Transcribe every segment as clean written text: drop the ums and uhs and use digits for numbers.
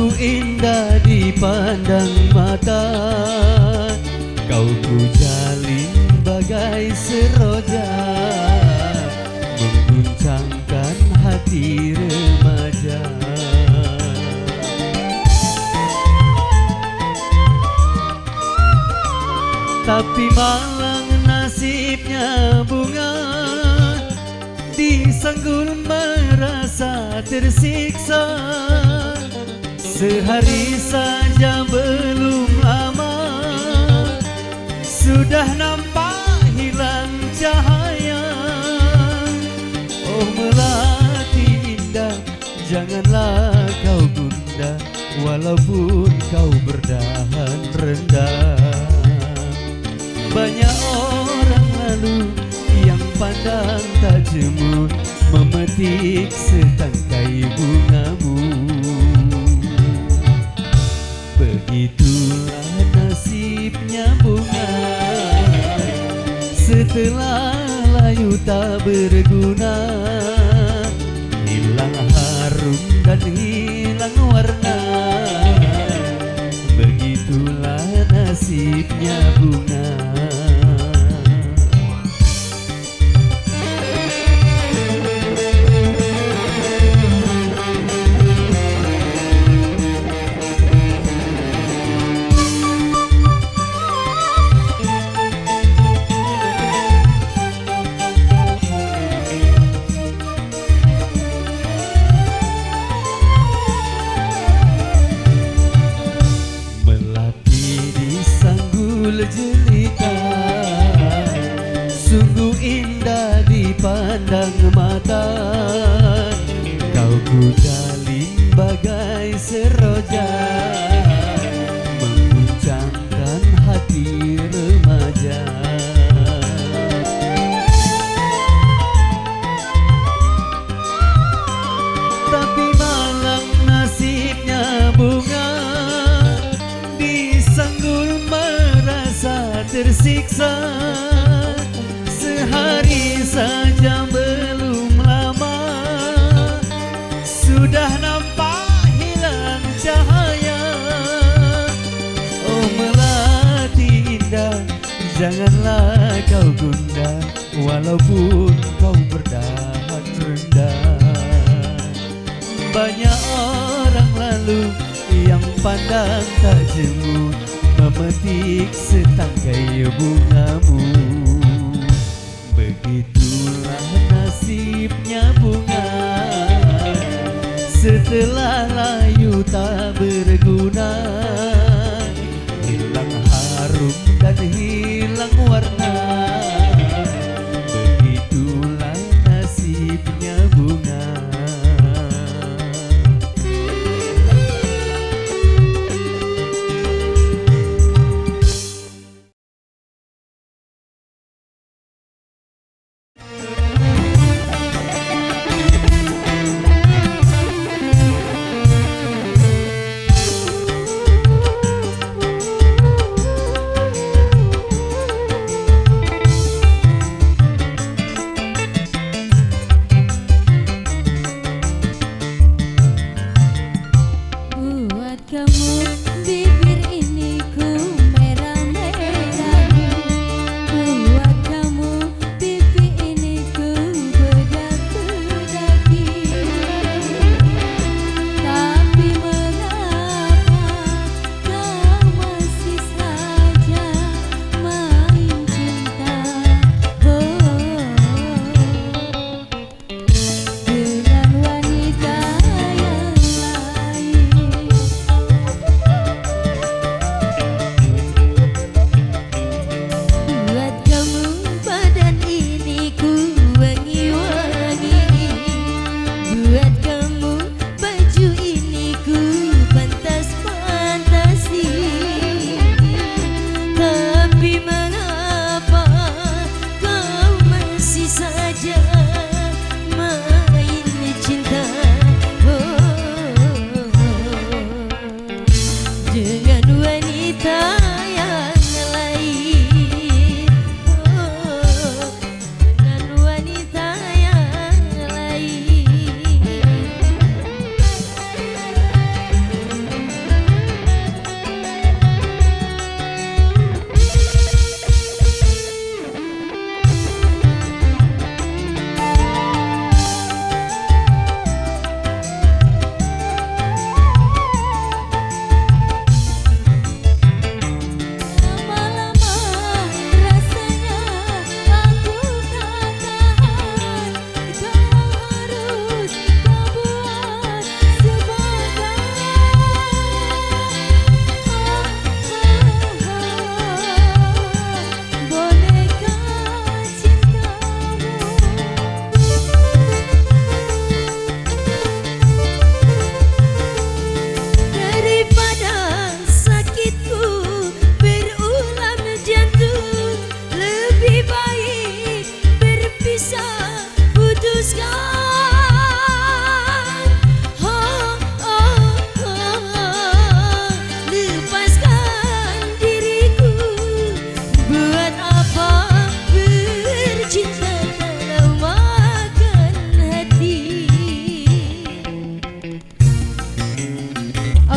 Sungguh indah dipandang mata, kau ku jalin bagai seroja, mengguncangkan hati remaja. Tapi malang nasibnya bunga, disanggul merasa tersiksa. Sehari saja belum lama, sudah nampak hilang cahaya. Oh melati indah, janganlah kau gundah, walaupun kau berdahan rendah. Banyak orang lalu yang pandang tak jemu, memetik setangkai bungamu. Begitulah nasibnya bunga, setelah layu tak berguna, hilang harum dan hilang warna. Begitulah nasibnya bunga. Jelita, sungguh indah dipandang mata, kau ku jalin bagai seroja, mengguncangkan hati remaja. Tapi malang nasibnya bunga, disanggul tersiksa. Sehari saja belum lama, sudah nampak hilang cahaya. Oh melati indah, janganlah kau gundah, walaupun kau berdahan rendah. Banyak orang lalu yang pandang tak jemu, memetik setangkai bungamu. Begitulah nasibnya bunga, setelah layu tak berguna, hilang harum dan hilang warna. Begitulah nasibnya bunga.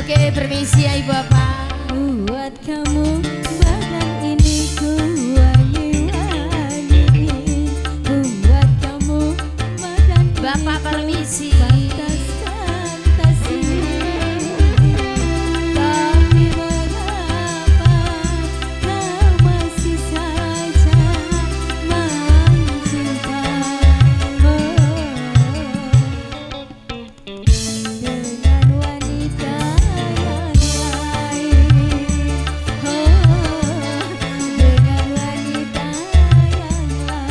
Oke, permisi ya ibu bapak. Buat kamu badan ini ku wangi-wangi. Buat kamu badan ini Bapak ku permisi. fantasi. Tapi mengapa kau masih saja mencinta dengan wanita yang lain, dengan wanita yang lain.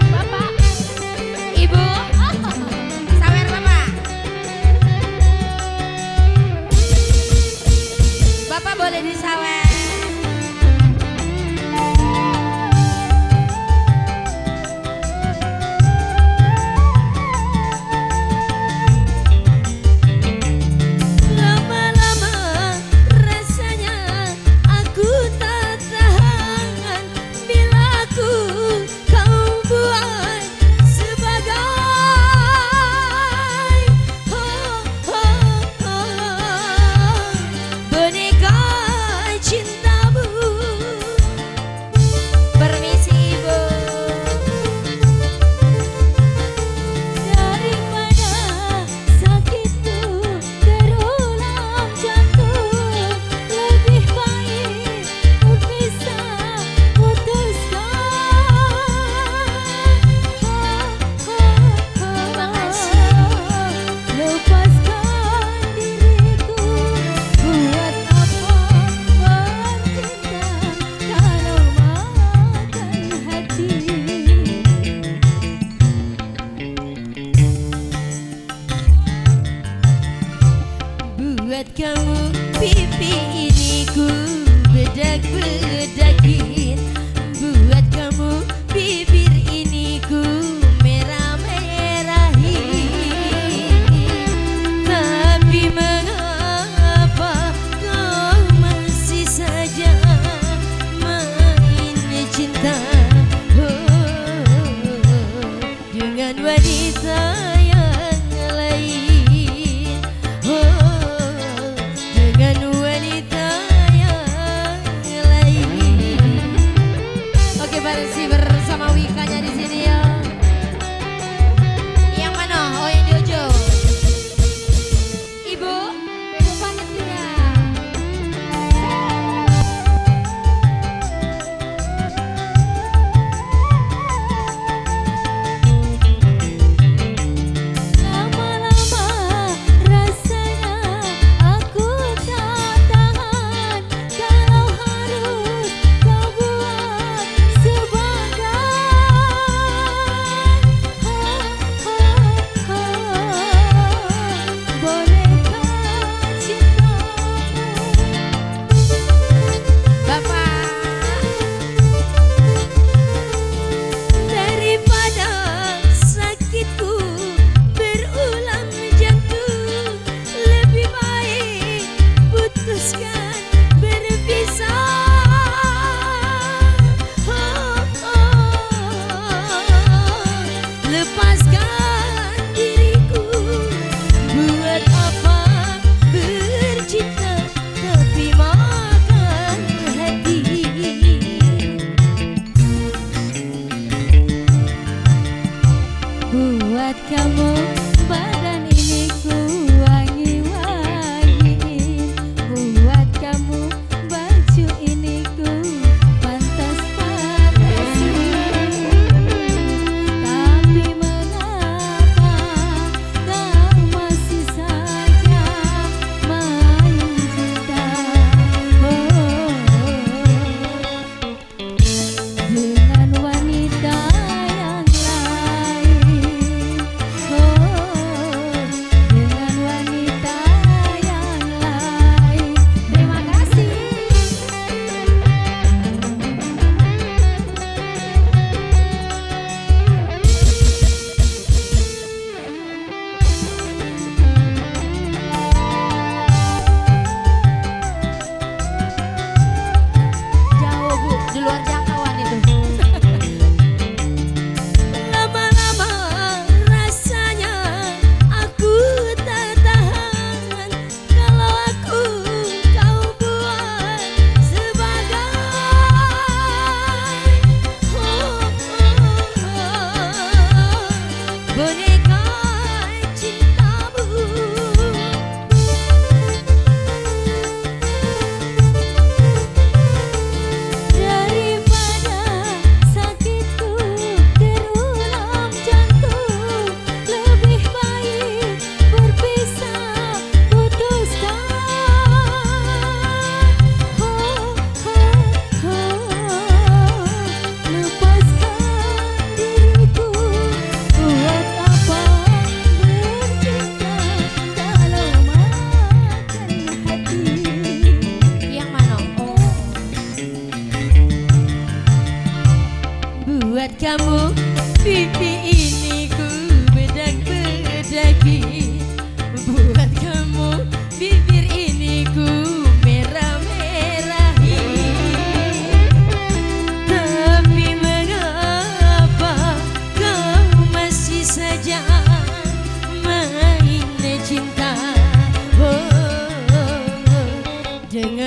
Bapak, ibu, sawer bapak. Bapak boleh disawer. Lama-lama rasanya aku tak tahan bila aku kau buat sebagai boneka cintamu. Permisi ibu. Daripada sakitku terulang jantung, lebih baik berpisah, putuskan. Lepaskan diriku, buat apa mencinta kalau makan hati. Buat kamu pipi ini ku bedak-bedakin. Buat kamu bibir ini ku merah-merahin. Tapi mengapa kau masih saja main cinta dengan wanita yang lain. Dengan wanita yang lain.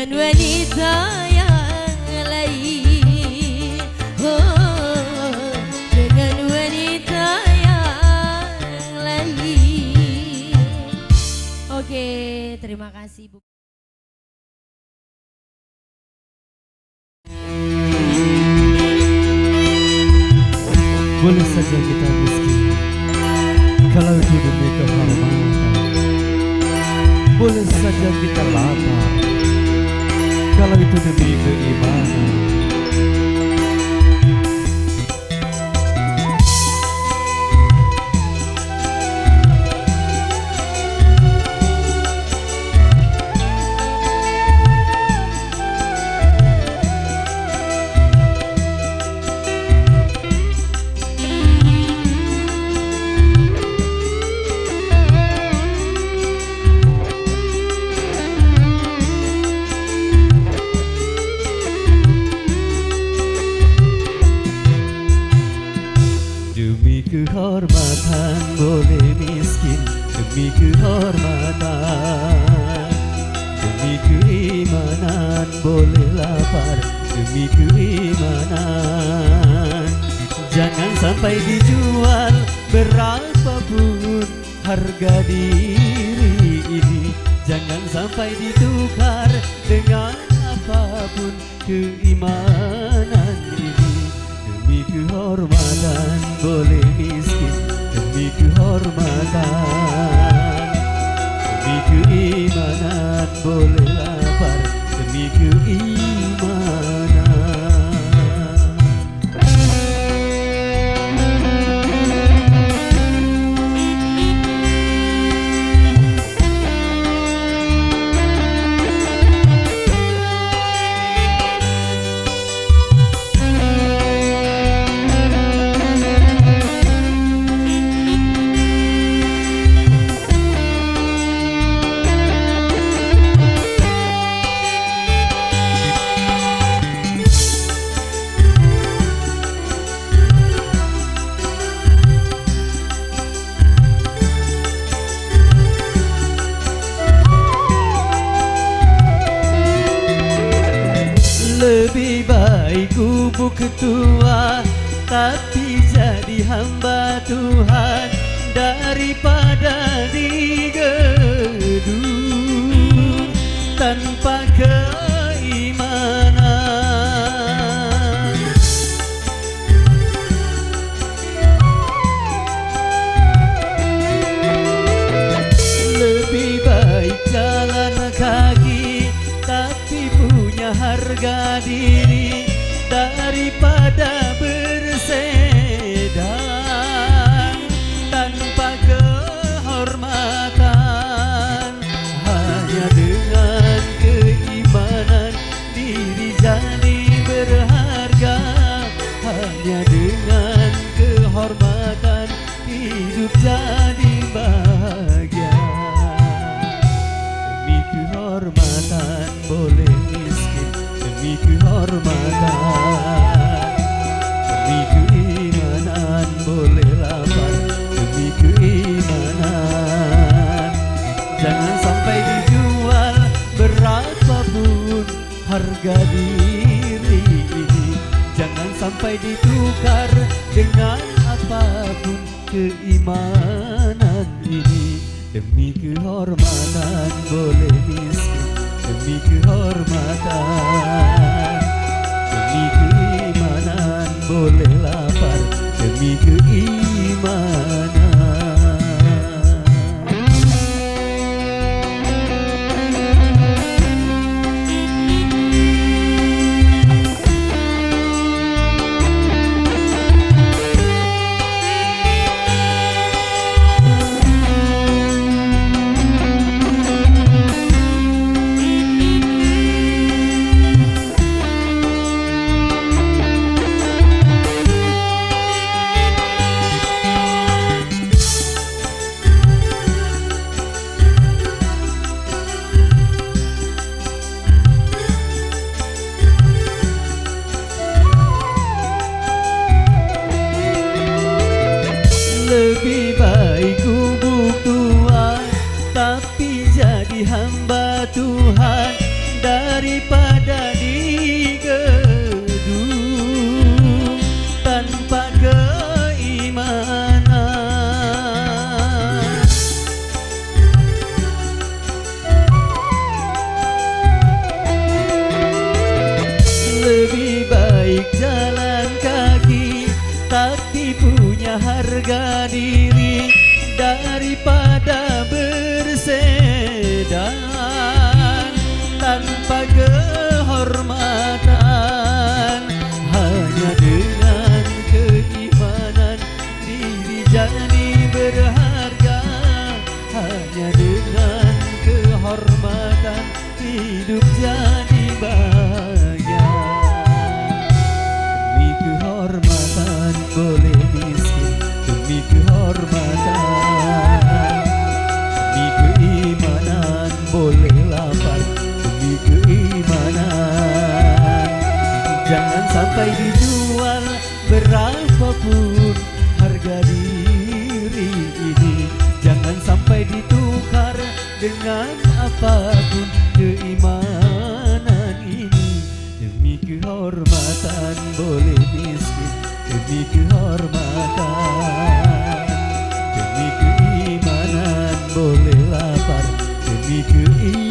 dengan wanita yang lain. Oh, dengan wanita yang lain. Oke, terima kasih Bu. Boleh saja kita miskin kalau itu demi kehormatan. Boleh saja kita lapar kalau itu demi keimanan. Demi kehormatan boleh miskin, demi kehormatan. Demi keimanan boleh lapar, demi keimanan. Jangan sampai dijual berapapun harga diri ini. Jangan sampai ditukar dengan apapun keimanan ini. Demi kehormatan boleh miskin, demi kehormatan. Demi keimanan boleh lapar, demi keimanan. Lebih baik kubu ketua tapi jadi hamba Tuhan daripada di gedung tanpa keimanan. Lebih baik jalan kaki tapi punya harga diri daripada bersedang tanpa kehormatan. Hanya dengan keimanan diri jadi berharga. Hanya dengan kehormatan hidup jadi bahagia. Demi kehormatan boleh miskin, demi kehormatan. Demi keimanan boleh lapar, demi keimanan. Jangan sampai dijual berapapun harga diri ini. Jangan sampai ditukar dengan apapun keimanan ini. Demi kehormatan boleh miskin, demi kehormatan. Demi keimanan boleh lapar, demi keimanan. Lebih baik kubu tua tapi jadi hamba Tuhan daripada digedung tanpa keimanan. Lebih baik jalan kaki tapi punya harga diri daripada bersedan tanpa kehormatan. Hanya dengan keimanan diri jadi berharga. Hanya dengan kehormatan hidup jadi bahagia. Demi kehormatan boleh miskin, demi kehormatan. Demi keimanan boleh lapar, demi keimanan. Jangan sampai dijual berapapun harga diri ini. Jangan sampai ditukar dengan apapun keimanan ini. Demi kehormatan boleh miskin, demi kehormatan. Demi keimanan boleh lapar, demi keimanan.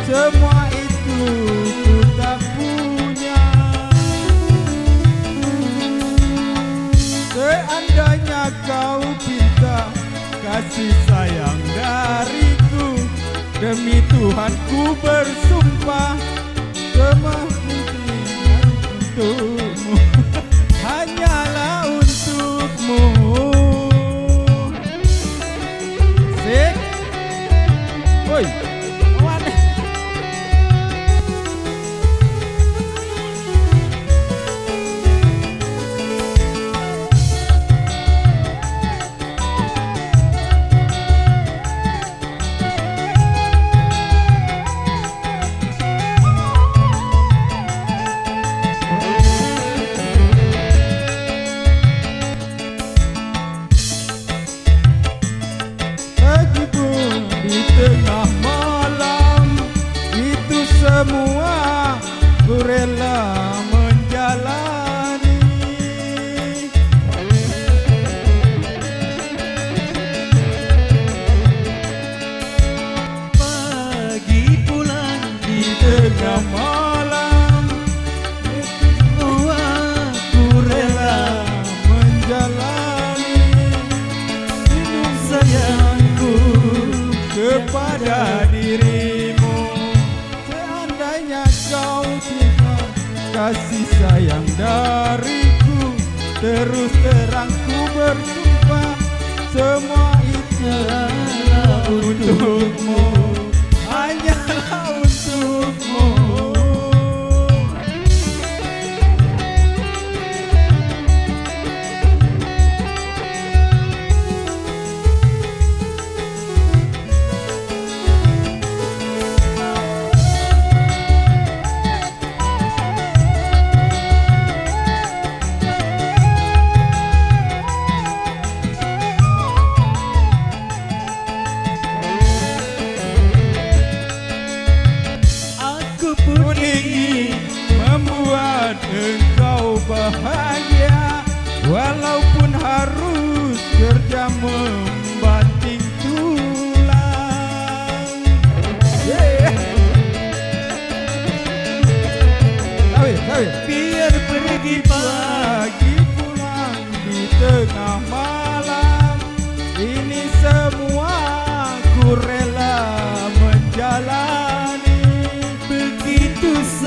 Semua itu ku tak punya. Seandainya kau pinta kasih sayang dariku, demi Tuhan ku bersumpah semua impian untukmu hanyalah untukmu. Sik, woi. Di tengah malam itu semua ku rela menjalani. Pagi pulang Di tengah malam itu semua ku rela menjalani. Hidup sayangku kepada dirimu. Seandainya kau cinta kasih sayang dariku, terus terang ku bersumpah semua itu hanyalah untukmu, hanyalah untukmu.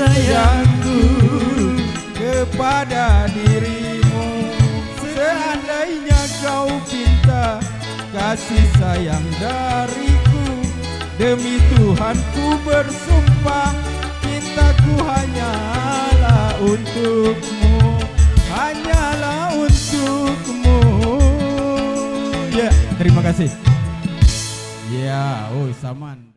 sayangku kepada dirimu. Seandainya kau pinta kasih sayang dariku, demi Tuhan ku bersumpah cintaku hanyalah untukmu, hanyalah untukmu. Ya, terima kasih. Ya, oh saman.